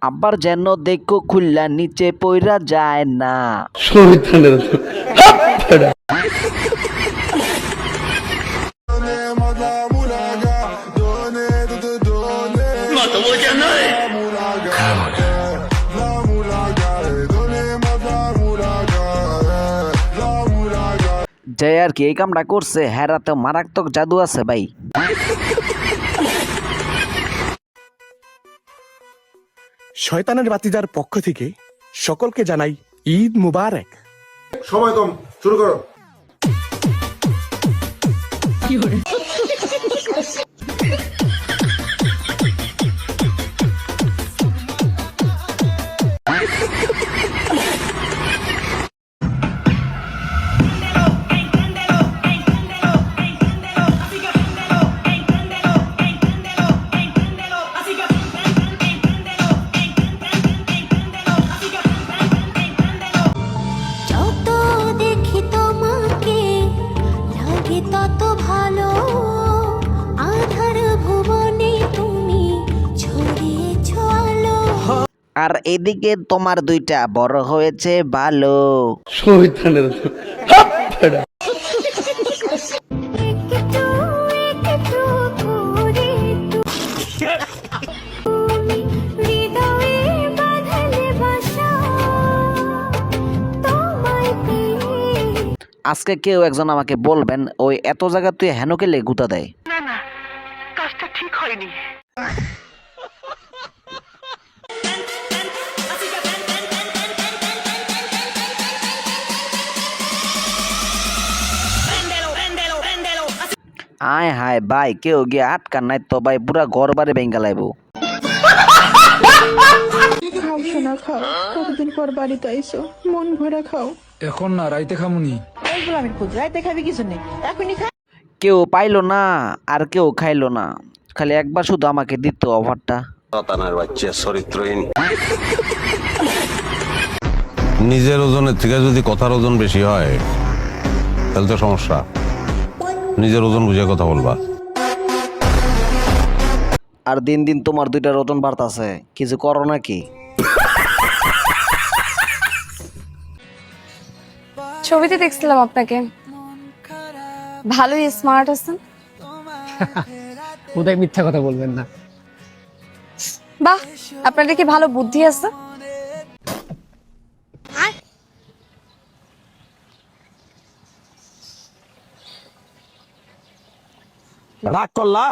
আবার যেন দেখো খুললা নিচে পইরা যায় না। শয়তানের দল। যে আর কি এই কামটা করছে হেরাতে মারাত্মক জাদু আছে ভাই। শয়তানের বাতিদার পক্ষ থেকে সকলকে জানাই ঈদ মুবারক। সময় কম, শুরু করো। যত দেখি তোমাকে লাগে তত ভালো, আধার ভুবনে তুমি ছড়িয়েছো আলো। আর এদিকে তোমার দুইটা বড় হয়েছে ভালো। শয়তানের দল। একটু একটু করে তুমি হৃদয়ে বাঁধলে বাসা, তোমায় পেয়ে আজকে কেউ একজন আমাকে বলবেন ওই এত জায়গা তুই হেন কেলে গুতা দেয়। আয় হায় ভাই কেউ গিয়ে আটকান নাই তো ভাই পুরা ঘর বাড়ি ভেঙ্গা লাইবো। খাও সোনা খাও, কতদিন পর বাড়িতে আইসো, মন ভরা খাও। এখন না রাইতে খামুনি। এইগুলো আমি খুঁজ রাইতে খাবি কিছু নেই, এখনই খা। কেউ পাইলো না আর কেউ খাইলো না, খালি একবার শুধু আমাকে দিত অফারটা। শয়তানের বাচ্চা চরিত্রহীন। নিজের ওজনের থেকে যদি কথার ওজন বেশি হয় তাহলে তো সমস্যা। নিজের ওজন বুঝে কথা বলবা। আর দিন দিন তোমার দুইটার ওজন বাড়তাছে, কিছু করো নাকি? ছবিতে দেখছিলাম আপনাকে, ভালোই স্মার্ট আছেন। ওটাই মিথ্যা কথা বলবেন না। বাহ, আপনার দেখি ভালো বুদ্ধি আছে। রাগ করলা?